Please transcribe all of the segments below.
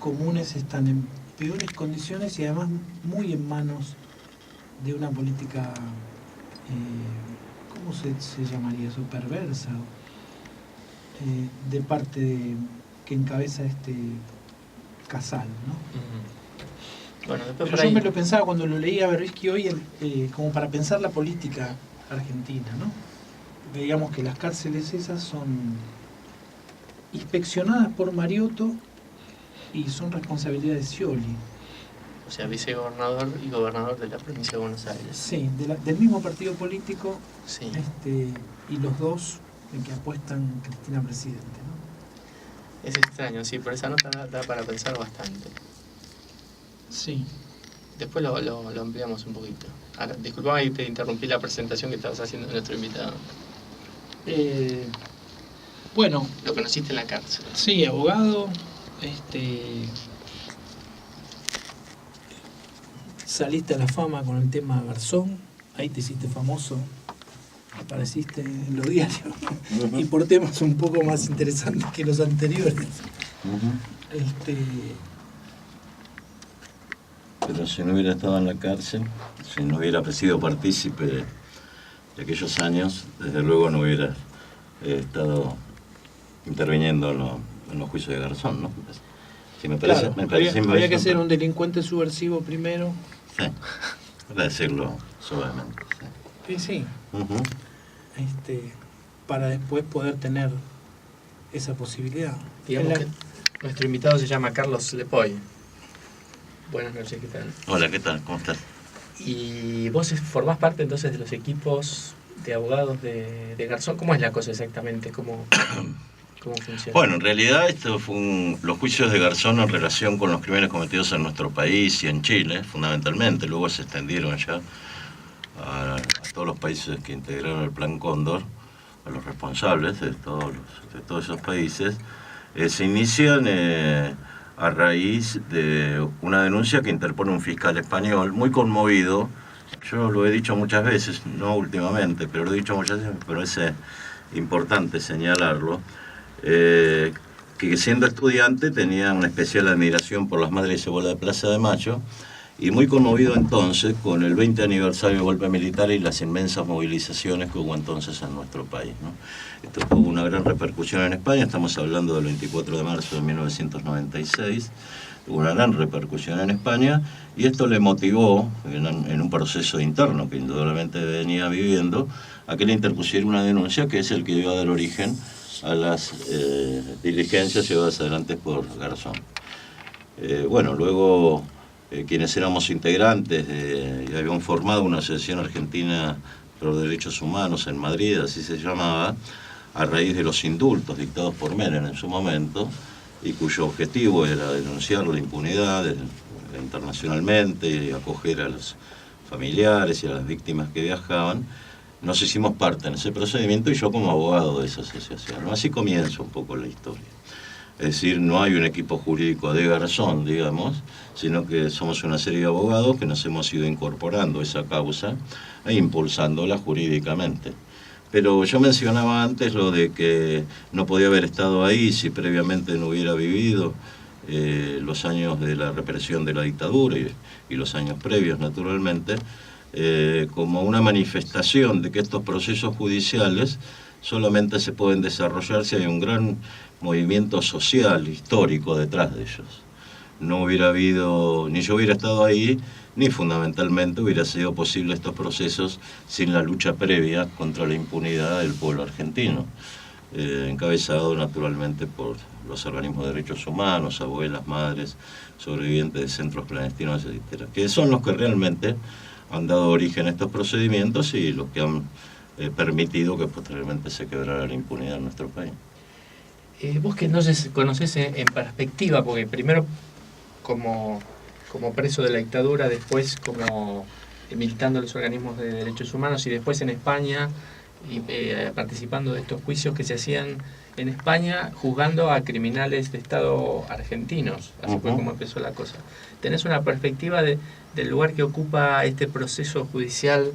comunes están en peores condiciones y además muy en manos de una política, ¿cómo se llamaría eso? Perversa, de parte que encabeza Casal, ¿no? Bueno, después pero yo me lo pensaba cuando lo leía a Berbisky hoy, como para pensar la política argentina, ¿no? Digamos que las cárceles esas son inspeccionadas por Mariotto y son responsabilidad de Scioli. O sea, vicegobernador y gobernador de la provincia de Buenos Aires. Sí, del mismo partido político, sí. Y los dos en que apuestan Cristina presidente, ¿no? Es extraño, sí, pero esa nota da para pensar bastante. Sí. Después lo ampliamos un poquito. Ahora, disculpame, te interrumpí la presentación que estabas haciendo de nuestro invitado. Bueno. Lo conociste en la cárcel. Sí, abogado. Saliste a la fama con el tema Garzón. Ahí te hiciste famoso. Apareciste en los diarios. Y por temas un poco más interesantes que los anteriores. Pero si no hubiera estado en la cárcel, si no hubiera sido partícipe de aquellos años, desde luego no hubiera estado interviniendo en los juicios de Garzón, ¿no? Sí, me parece, claro, había que ser un delincuente subversivo primero. Sí, para decirlo suavemente. Sí. Sí. Para después poder tener esa posibilidad. Digamos que nuestro invitado se llama Carlos Lepoy. Buenas noches, ¿qué tal? Hola, ¿qué tal? ¿Cómo estás? Y vos formás parte entonces de los equipos de abogados de Garzón. ¿Cómo es la cosa exactamente? ¿Cómo funciona? Bueno, en realidad esto fue los juicios de Garzón en relación con los crímenes cometidos en nuestro país y en Chile, fundamentalmente. Luego se extendieron ya a todos los países que integraron el Plan Cóndor, a los responsables de todos esos países. Se inician a raíz de una denuncia que interpone un fiscal español muy conmovido. Yo lo he dicho muchas veces, no últimamente, pero lo he dicho muchas veces, pero es importante señalarlo, que siendo estudiante tenía una especial admiración por las Madres de Cebolla de Plaza de Mayo, y muy conmovido entonces con el 20 aniversario del golpe militar y las inmensas movilizaciones que hubo entonces en nuestro país, ¿no? Esto tuvo una gran repercusión en España, estamos hablando del 24 de marzo de 1996, tuvo una gran repercusión en España, y esto le motivó, en un proceso interno que indudablemente venía viviendo, a que le interpusiera una denuncia que es el que iba a dar origen a las diligencias llevadas adelante por Garzón. Bueno, luego quienes éramos integrantes y habíamos formado una asociación argentina por derechos humanos en Madrid, así se llamaba, a raíz de los indultos dictados por Menem en su momento, y cuyo objetivo era denunciar la impunidad internacionalmente y acoger a los familiares y a las víctimas que viajaban. Nos hicimos parte en ese procedimiento y yo como abogado de esa asociación, ¿no? Así comienza un poco la historia. Es decir, no hay un equipo jurídico de Garzón, digamos, sino que somos una serie de abogados que nos hemos ido incorporando a esa causa e impulsándola jurídicamente. Pero yo mencionaba antes lo de que no podía haber estado ahí si previamente no hubiera vivido los años de la represión de la dictadura y los años previos, naturalmente, como una manifestación de que estos procesos judiciales solamente se pueden desarrollar si hay un gran movimiento social, histórico detrás de ellos. No hubiera habido, ni yo hubiera estado ahí, ni fundamentalmente hubiera sido posible estos procesos sin la lucha previa contra la impunidad del pueblo argentino, encabezado naturalmente por los organismos de derechos humanos, abuelas, madres, sobrevivientes de centros clandestinos, etc., que son los que realmente han dado origen a estos procedimientos y los que han permitido que posteriormente se quebrara la impunidad en nuestro país. Vos que entonces conocés en perspectiva, porque primero como preso de la dictadura, después como militando en los organismos de derechos humanos y después en España y participando de estos juicios que se hacían en España juzgando a criminales de Estado argentinos, así fue como empezó la cosa. ¿Tenés una perspectiva del lugar que ocupa este proceso judicial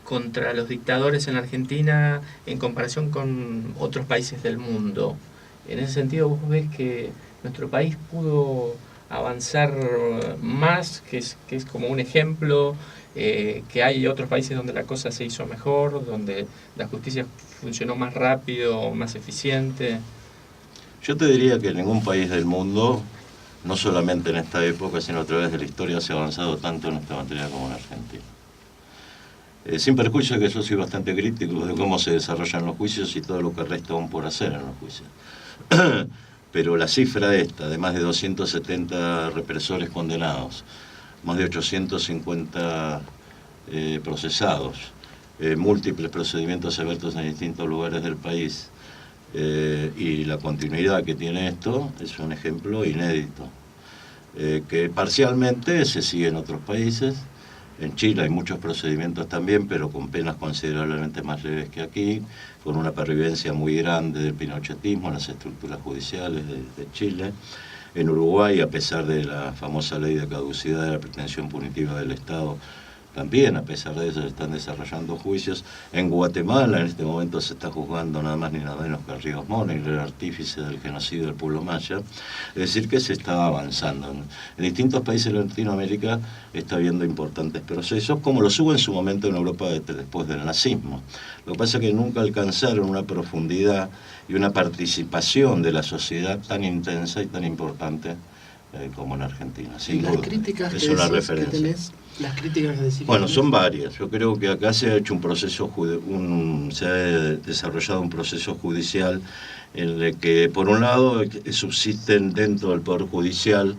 contra los dictadores en la Argentina en comparación con otros países del mundo? En ese sentido, ¿vos ves que nuestro país pudo avanzar más, que es como un ejemplo, que hay otros países donde la cosa se hizo mejor, donde la justicia funcionó más rápido, más eficiente? Yo te diría que en ningún país del mundo, no solamente en esta época, sino a través de la historia, se ha avanzado tanto en esta materia como en Argentina. Sin perjuicio que yo soy bastante crítico de cómo se desarrollan los juicios y todo lo que resta aún por hacer en los juicios. Pero la cifra esta, de más de 270 represores condenados, más de 850 procesados, múltiples procedimientos abiertos en distintos lugares del país, y la continuidad que tiene esto, es un ejemplo inédito, que parcialmente se sigue en otros países. En Chile hay muchos procedimientos también, pero con penas considerablemente más leves que aquí, con una pervivencia muy grande del pinochetismo en las estructuras judiciales de Chile. En Uruguay, a pesar de la famosa ley de caducidad de la pretensión punitiva del Estado, también, a pesar de eso, se están desarrollando juicios. En Guatemala, en este momento, se está juzgando nada más ni nada menos que a Ríos Montt, el artífice del genocidio del pueblo maya. Es decir, que se está avanzando. En distintos países de Latinoamérica está habiendo importantes procesos, como los hubo en su momento en Europa después del nazismo. Lo que pasa es que nunca alcanzaron una profundidad y una participación de la sociedad tan intensa y tan importante como en Argentina. Sin duda. Las críticas es que una decís referencia. que tenés, las críticas que decís. Bueno, son varias. Yo creo que acá se ha hecho un proceso, se ha desarrollado un proceso judicial en el que, por un lado, subsisten dentro del Poder Judicial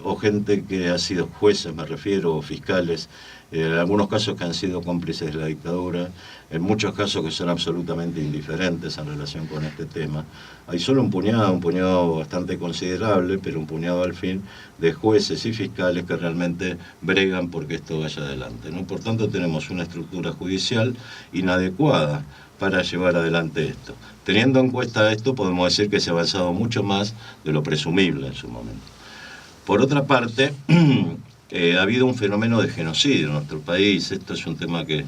o gente que ha sido jueces, me refiero, o fiscales, en algunos casos que han sido cómplices de la dictadura, en muchos casos que son absolutamente indiferentes en relación con este tema. Hay solo un puñado bastante considerable, pero un puñado al fin, de jueces y fiscales que realmente bregan porque esto vaya adelante, ¿no? Por tanto, tenemos una estructura judicial inadecuada para llevar adelante esto. Teniendo en cuenta esto, podemos decir que se ha avanzado mucho más de lo presumible en su momento. Por otra parte, ha habido un fenómeno de genocidio en nuestro país. Esto es un tema que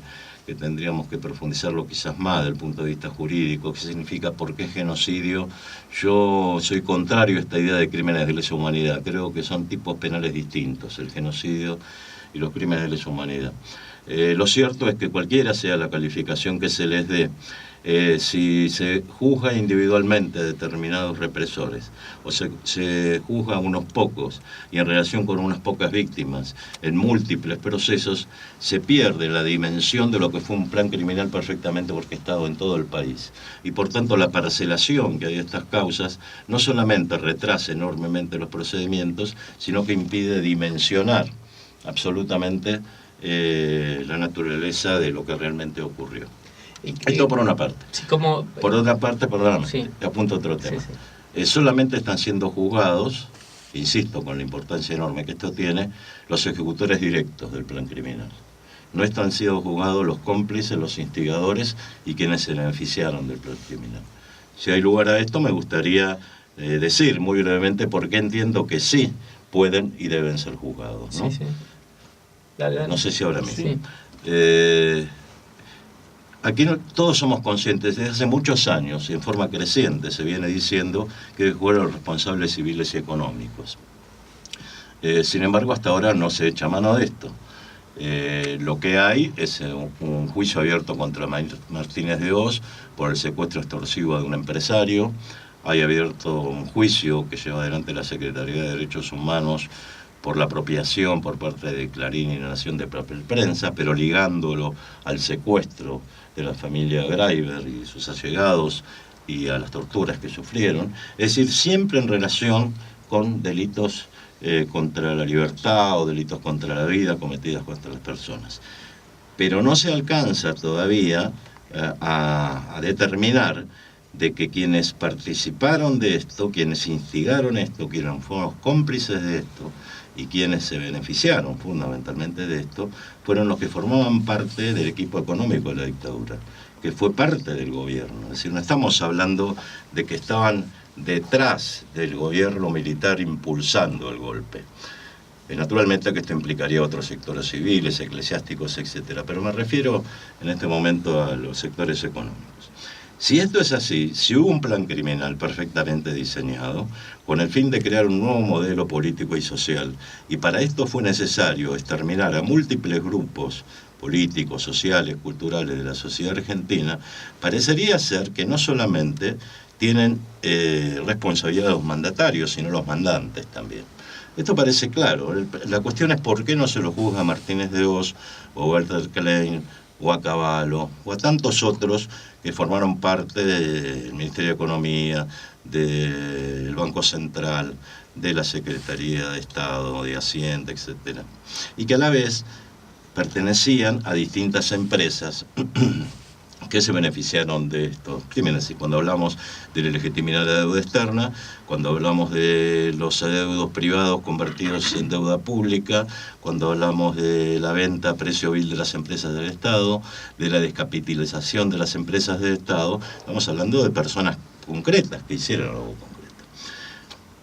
tendríamos que profundizarlo quizás más desde el punto de vista jurídico. ¿Qué significa? ¿Por qué genocidio? Yo soy contrario a esta idea de crímenes de lesa humanidad. Creo que son tipos penales distintos, el genocidio y los crímenes de lesa humanidad. Lo cierto es que cualquiera sea la calificación que se les dé, si se juzga individualmente a determinados represores o se juzga a unos pocos y en relación con unas pocas víctimas en múltiples procesos, se pierde la dimensión de lo que fue un plan criminal perfectamente orquestado en todo el país. Y por tanto la parcelación que hay de estas causas no solamente retrasa enormemente los procedimientos, sino que impide dimensionar absolutamente la naturaleza de lo que realmente ocurrió. Esto por una parte. Sí, como... Por otra parte, perdóname, Sí. apunto otro tema. Sí, sí. Solamente están siendo juzgados, insisto, con la importancia enorme que esto tiene, los ejecutores directos del plan criminal. No están siendo juzgados los cómplices, los instigadores y quienes se beneficiaron del plan criminal. Si hay lugar a esto, me gustaría decir muy brevemente por qué entiendo que sí pueden y deben ser juzgados, ¿no? Sí, sí. Dale. No sé si ahora mismo. Sí. Aquí todos somos conscientes, desde hace muchos años, y en forma creciente, se viene diciendo que fueron los responsables civiles y económicos. Sin embargo, hasta ahora no se echa mano de esto. Lo que hay es un juicio abierto contra Martínez de Hoz por el secuestro extorsivo de un empresario. Hay abierto un juicio que lleva adelante la Secretaría de Derechos Humanos por la apropiación por parte de Clarín y la Nación de papel prensa, pero ligándolo al secuestro de la familia Greiber y sus allegados y a las torturas que sufrieron. Es decir, siempre en relación con delitos contra la libertad o delitos contra la vida cometidos contra las personas. Pero no se alcanza todavía a determinar de que quienes participaron de esto, quienes instigaron esto, quienes fueron cómplices de esto y quienes se beneficiaron fundamentalmente de esto, fueron los que formaban parte del equipo económico de la dictadura, que fue parte del gobierno. Es decir, no estamos hablando de que estaban detrás del gobierno militar impulsando el golpe. Naturalmente que esto implicaría otros sectores civiles, eclesiásticos, etcétera, pero me refiero en este momento a los sectores económicos. Si esto es así, si hubo un plan criminal perfectamente diseñado, con el fin de crear un nuevo modelo político y social, y para esto fue necesario exterminar a múltiples grupos políticos, sociales, culturales de la sociedad argentina, parecería ser que no solamente tienen responsabilidad los mandatarios, sino los mandantes también. Esto parece claro. La cuestión es por qué no se lo juzga a Martínez de Hoz, o Walter Klein, o a Cavallo, o a tantos otros que formaron parte del Ministerio de Economía, del Banco Central, de la Secretaría de Estado, de Hacienda, etc. Y que a la vez pertenecían a distintas empresas que se beneficiaron de estos crímenes. Y cuando hablamos de la legitimidad de la deuda externa, cuando hablamos de los adeudos privados convertidos en deuda pública, cuando hablamos de la venta a precio vil de las empresas del Estado, de la descapitalización de las empresas del Estado, estamos hablando de personas concretas que hicieron algo concreto.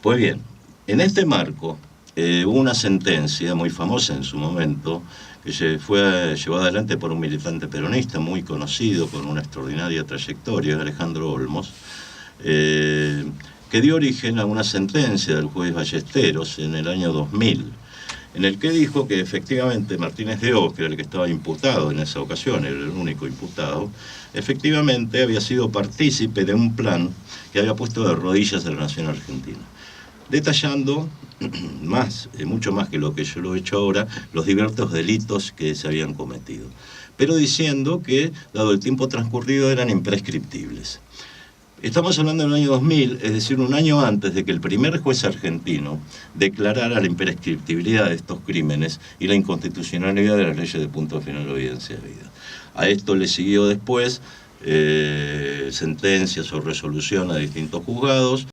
Pues bien, en este marco hubo una sentencia muy famosa en su momento, que fue llevada adelante por un militante peronista muy conocido, con una extraordinaria trayectoria, Alejandro Olmos, que dio origen a una sentencia del juez Ballesteros en el año 2000, en el que dijo que efectivamente Martínez de Hoz, que era el que estaba imputado en esa ocasión, era el único imputado, efectivamente había sido partícipe de un plan que había puesto de rodillas a la nación argentina, detallando mucho más que lo que yo lo he hecho ahora, los diversos delitos que se habían cometido, pero diciendo que, dado el tiempo transcurrido, eran imprescriptibles. Estamos hablando del año 2000, es decir, un año antes de que el primer juez argentino declarara la imprescriptibilidad de estos crímenes y la inconstitucionalidad de las leyes de punto final de evidencia de vida. A esto le siguió después sentencias o resolución a distintos juzgados,